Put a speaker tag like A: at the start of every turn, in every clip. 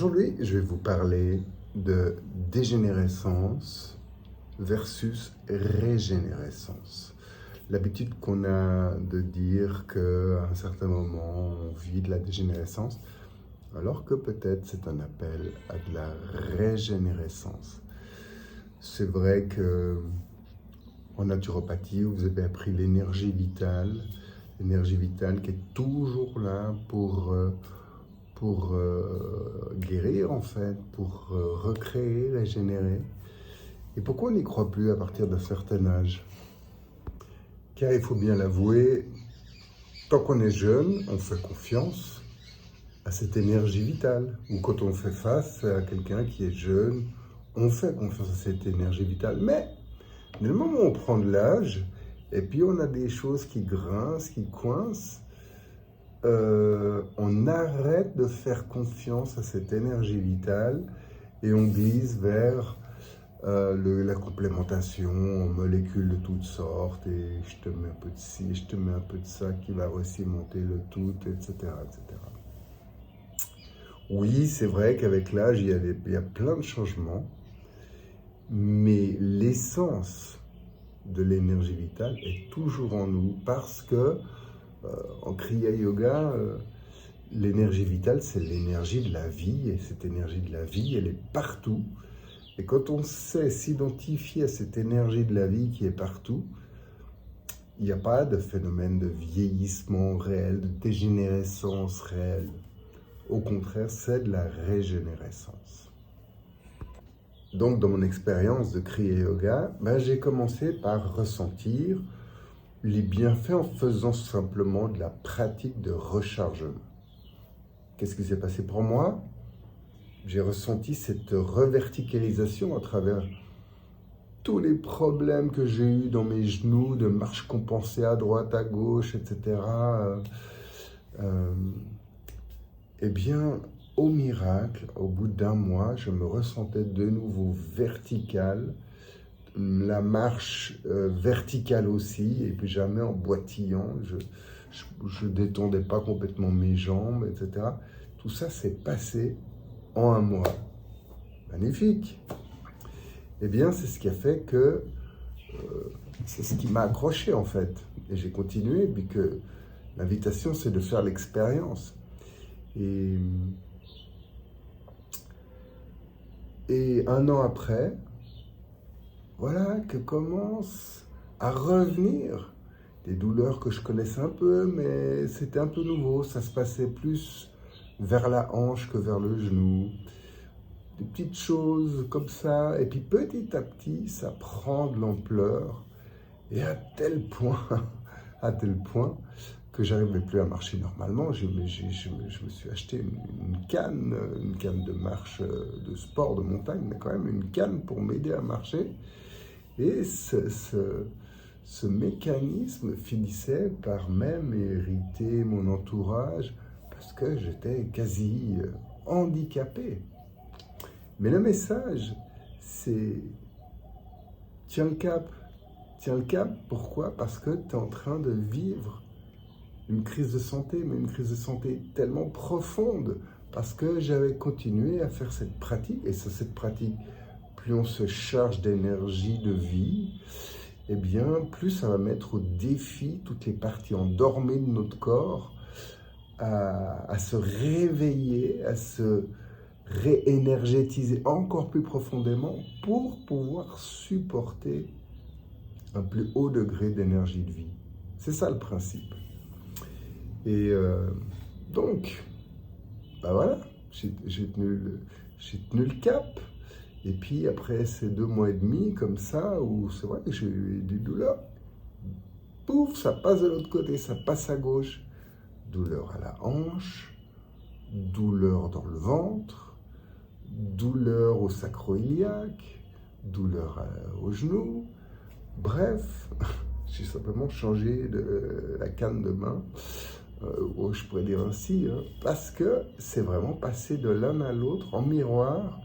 A: Aujourd'hui, je vais vous parler de dégénérescence versus régénérescence. L'habitude qu'on a de dire qu'à un certain moment, on vit de la dégénérescence, alors que peut-être c'est un appel à de la régénérescence. C'est vrai que en naturopathie, vous avez appris l'énergie vitale qui est toujours là pour guérir en fait, pour recréer, régénérer. Et pourquoi on n'y croit plus à partir d'un certain âge? Car il faut bien l'avouer, tant qu'on est jeune, on fait confiance à cette énergie vitale. Ou quand on fait face à quelqu'un qui est jeune, on fait confiance à cette énergie vitale. Mais, dès le moment où on prend de l'âge, et puis on a des choses qui grincent, qui coincent, on arrête de faire confiance à cette énergie vitale et on glisse vers la complémentation en molécules de toutes sortes et je te mets un peu de ci, je te mets un peu de ça qui va recimenter le tout, etc. etc. Oui, c'est vrai qu'avec l'âge, il y a plein de changements, mais l'essence de l'énergie vitale est toujours en nous parce que en Kriya Yoga, l'énergie vitale, c'est l'énergie de la vie, et cette énergie de la vie, elle est partout. Et quand on sait s'identifier à cette énergie de la vie qui est partout, il n'y a pas de phénomène de vieillissement réel, de dégénérescence réelle. Au contraire, c'est de la régénérescence. Donc, dans mon expérience de Kriya Yoga, j'ai commencé par ressentir les bienfaits en faisant simplement de la pratique de rechargement. Qu'est-ce qui s'est passé pour moi? J'ai ressenti cette reverticalisation à travers tous les problèmes que j'ai eus dans mes genoux, de marche compensée à droite, à gauche, etc. Eh bien, au miracle, au bout d'un mois, je me ressentais de nouveau vertical, la marche verticale aussi, et puis jamais en boitillant, je détendais pas complètement mes jambes, etc. Tout ça s'est passé en un mois. Magnifique. Eh bien, c'est ce qui a fait que c'est ce qui m'a accroché en fait. Et j'ai continué, puis que l'invitation, c'est de faire l'expérience. Et un an après, voilà que commencent à revenir des douleurs que je connaissais un peu, mais c'était un peu nouveau. Ça se passait plus vers la hanche que vers le genou. Des petites choses comme ça. Et puis petit à petit, ça prend de l'ampleur. Et à tel point que j'arrivais plus à marcher normalement. Je me suis acheté une canne de marche, de sport, de montagne, mais quand même une canne pour m'aider à marcher. Et ce mécanisme finissait par même irriter mon entourage parce que j'étais quasi handicapé. Mais le message, c'est tiens le cap. Tiens le cap, pourquoi? Parce que tu es en train de vivre une crise de santé, mais une crise de santé tellement profonde, parce que j'avais continué à faire cette pratique, et cette pratique, plus on se charge d'énergie, de vie, eh bien, plus ça va mettre au défi toutes les parties endormies de notre corps à se réveiller, à se réénergétiser encore plus profondément pour pouvoir supporter un plus haut degré d'énergie de vie. C'est ça le principe. Et donc, voilà, j'ai tenu le cap. Et puis après ces 2 mois et demi comme ça, où c'est vrai que j'ai eu des douleurs, pouf, ça passe de l'autre côté, ça passe à gauche. Douleur à la hanche, douleur dans le ventre, douleur au sacro-iliaque, douleur au genou. Bref, j'ai simplement changé la canne de main, je pourrais dire ainsi, parce que c'est vraiment passé de l'un à l'autre en miroir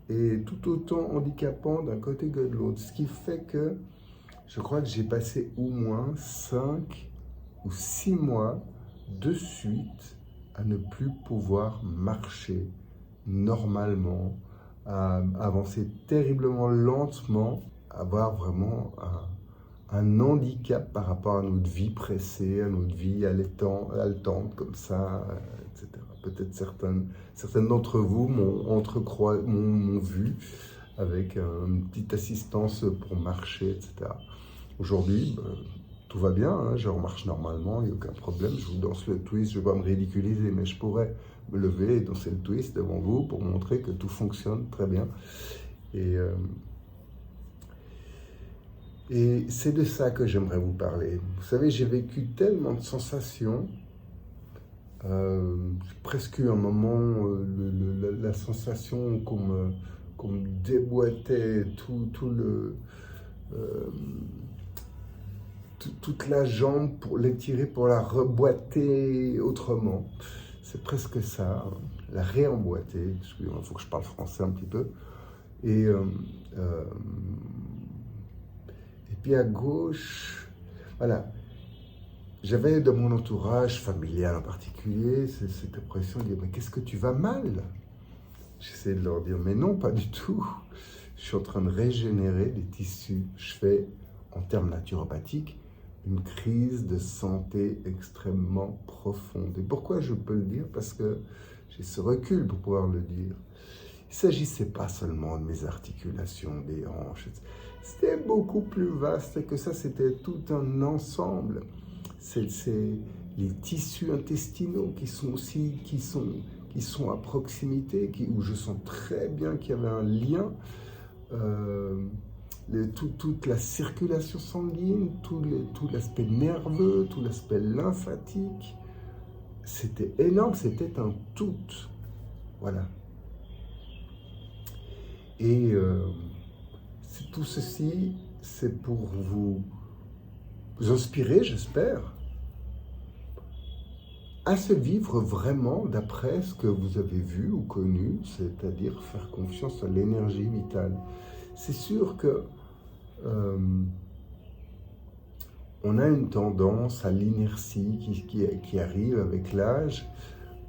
A: et tout autant handicapant d'un côté que de l'autre. Ce qui fait que je crois que j'ai passé au moins 5 ou 6 mois de suite à ne plus pouvoir marcher normalement, à avancer terriblement lentement, avoir vraiment un handicap par rapport à notre vie pressée, à notre vie haletante comme ça, etc. Peut-être certaines d'entre vous m'ont vu avec une petite assistance pour marcher, etc. Aujourd'hui, tout va bien, hein, je remarche normalement, il n'y a aucun problème, je vous danse le twist, je ne vais pas me ridiculiser, mais je pourrais me lever et danser le twist devant vous pour montrer que tout fonctionne très bien. Et c'est de ça que j'aimerais vous parler. Vous savez, j'ai vécu tellement de sensations, presque un moment, la sensation qu'on me déboîtait toute la jambe pour l'étirer, pour la reboîter autrement. C'est presque ça, hein, la réemboîter. Excusez-moi, il faut que je parle français un petit peu. Et puis à gauche, voilà, j'avais dans mon entourage familial en particulier cette impression de dire, mais qu'est-ce que tu vas mal? J'essaie de leur dire, mais non, pas du tout. Je suis en train de régénérer des tissus. Je fais, en termes naturopathiques, une crise de santé extrêmement profonde. Et pourquoi je peux le dire? Parce que j'ai ce recul pour pouvoir le dire. Il ne s'agissait pas seulement de mes articulations, des hanches. C'était beaucoup plus vaste que ça. C'était tout un ensemble. C'est les tissus intestinaux qui sont à proximité, où je sens très bien qu'il y avait un lien. Toute la circulation sanguine, tout l'aspect nerveux, tout l'aspect lymphatique. C'était énorme, c'était un tout. Voilà. Et tout ceci, c'est pour vous inspirer, j'espère, à se vivre vraiment d'après ce que vous avez vu ou connu, c'est-à-dire faire confiance à l'énergie vitale. C'est sûr que on a une tendance à l'inertie qui arrive avec l'âge.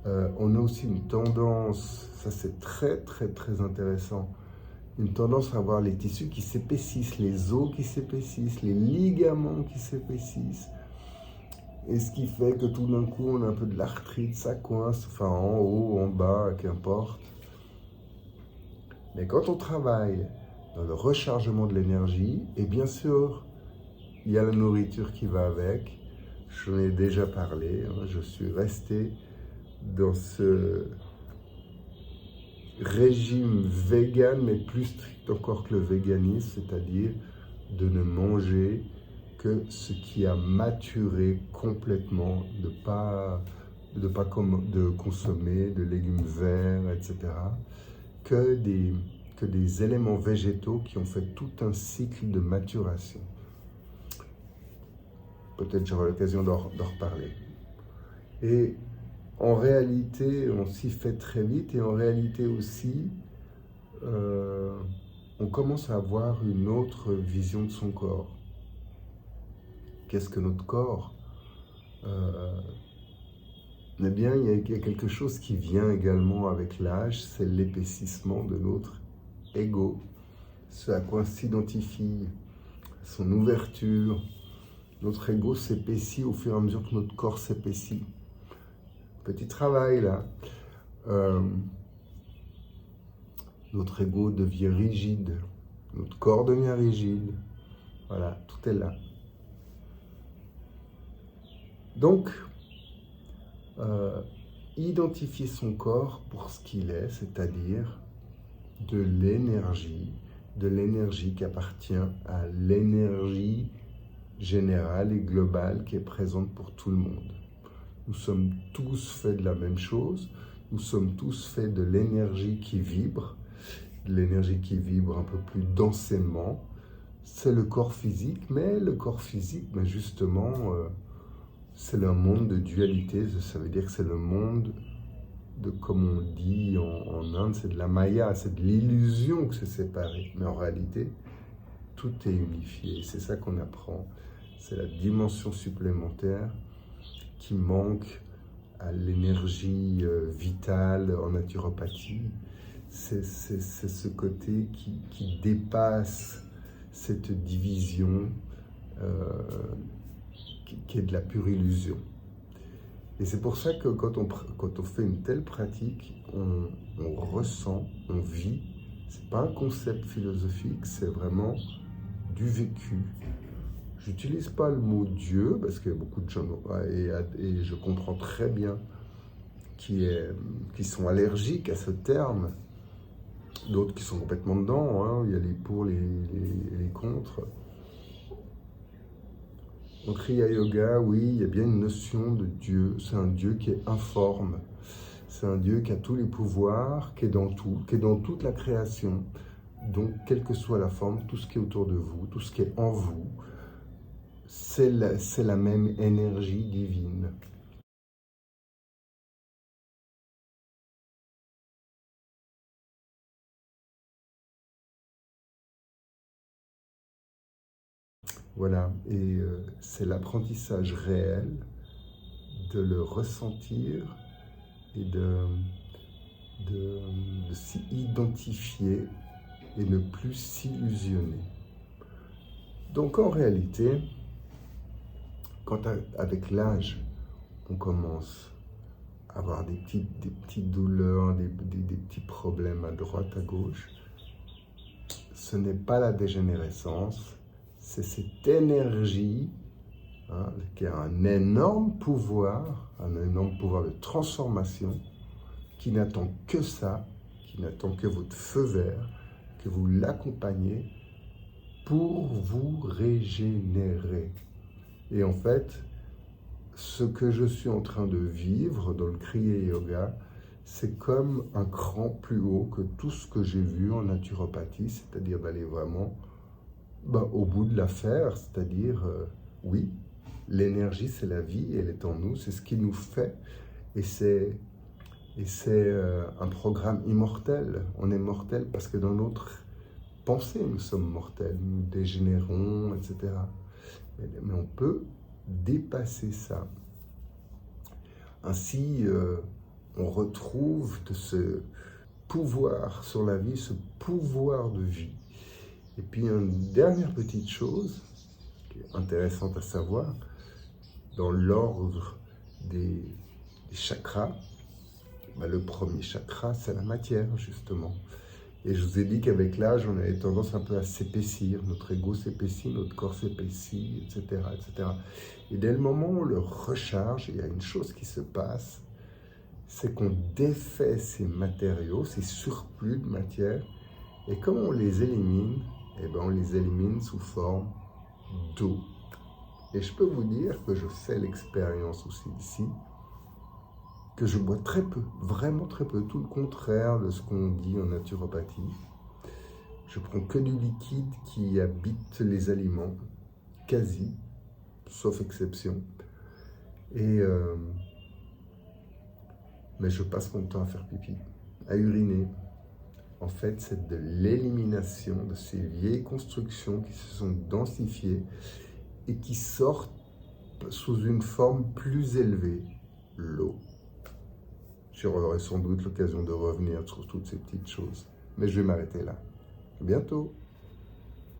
A: On a aussi une tendance, ça c'est très très très intéressant, une tendance à avoir les tissus qui s'épaississent, les os qui s'épaississent, les ligaments qui s'épaississent. Et ce qui fait que tout d'un coup, on a un peu de l'arthrite, ça coince, enfin en haut, en bas, qu'importe. Mais quand on travaille dans le rechargement de l'énergie, et bien sûr, il y a la nourriture qui va avec. J'en ai déjà parlé, hein, je suis resté dans ce régime vegan, mais plus strict encore que le véganisme, c'est-à-dire de ne manger que ce qui a maturé complètement, de consommer de légumes verts, etc., que des éléments végétaux qui ont fait tout un cycle de maturation. Peut-être j'aurai l'occasion d'en reparler. Et en réalité, on s'y fait très vite, et en réalité aussi, on commence à avoir une autre vision de son corps. Qu'est-ce que notre corps? Eh bien, il y a quelque chose qui vient également avec l'âge, c'est l'épaississement de notre ego, ce à quoi on s'identifie, son ouverture. Notre ego s'épaissit au fur et à mesure que notre corps s'épaissit. Petit travail là. Notre ego devient rigide, notre corps devient rigide. Voilà, tout est là. Donc, identifier son corps pour ce qu'il est, c'est-à-dire de l'énergie qui appartient à l'énergie générale et globale qui est présente pour tout le monde. Nous sommes tous faits de la même chose, nous sommes tous faits de l'énergie qui vibre, un peu plus densément. C'est le corps physique, mais le corps physique, justement, c'est le monde de dualité, ça veut dire que c'est le monde de, comme on dit en Inde, c'est de la maya, c'est de l'illusion que c'est séparé. Mais en réalité, tout est unifié. C'est ça qu'on apprend. C'est la dimension supplémentaire qui manque à l'énergie vitale en naturopathie. C'est ce côté qui dépasse cette division qui est de la pure illusion. Et c'est pour ça que quand on fait une telle pratique, on ressent, on vit. C'est pas un concept philosophique, c'est vraiment du vécu. J'utilise pas le mot Dieu parce qu'il y a beaucoup de gens, et je comprends très bien qui sont allergiques à ce terme, d'autres qui sont complètement dedans, hein. Il y a les pour, les contre. En Kriya Yoga, oui, il y a bien une notion de Dieu. C'est un Dieu qui est informe. C'est un Dieu qui a tous les pouvoirs, qui est dans tout, qui est dans toute la création. Donc, quelle que soit la forme, tout ce qui est autour de vous, tout ce qui est en vous, c'est la même énergie divine. Voilà, et c'est l'apprentissage réel de le ressentir et de s'y identifier et ne plus s'illusionner. Donc en réalité, quand avec l'âge, on commence à avoir des petites douleurs, des petits problèmes à droite, à gauche, ce n'est pas la dégénérescence, c'est cette énergie qui a un énorme pouvoir de transformation, qui n'attend que ça, qui n'attend que votre feu vert, que vous l'accompagnez pour vous régénérer. Et en fait, ce que je suis en train de vivre dans le Kriya Yoga, c'est comme un cran plus haut que tout ce que j'ai vu en naturopathie, c'est-à-dire d'aller vraiment au bout de l'affaire, c'est-à-dire, oui, l'énergie c'est la vie, elle est en nous, c'est ce qui nous fait, et c'est un programme immortel. On est mortel parce que dans notre pensée, nous sommes mortels, nous dégénérons, etc. Mais on peut dépasser ça. Ainsi, on retrouve de ce pouvoir sur la vie, ce pouvoir de vie. Et puis, une dernière petite chose qui est intéressante à savoir, dans l'ordre des chakras, le premier chakra, c'est la matière, justement. Et je vous ai dit qu'avec l'âge, on avait tendance un peu à s'épaissir, notre ego s'épaissit, notre corps s'épaissit, etc., etc. Et dès le moment où on le recharge, il y a une chose qui se passe, c'est qu'on défait ces matériaux, ces surplus de matière, et comme on les élimine, on les élimine sous forme d'eau. Et je peux vous dire que je fais l'expérience aussi ici, que je bois très peu, vraiment très peu, tout le contraire de ce qu'on dit en naturopathie. Je prends que du liquide qui habite les aliments, quasi, sauf exception. Mais je passe mon temps à faire pipi, à uriner. En fait, c'est de l'élimination de ces vieilles constructions qui se sont densifiées et qui sortent sous une forme plus élevée, l'eau. J'aurai sans doute l'occasion de revenir sur toutes ces petites choses. Mais je vais m'arrêter là. À bientôt.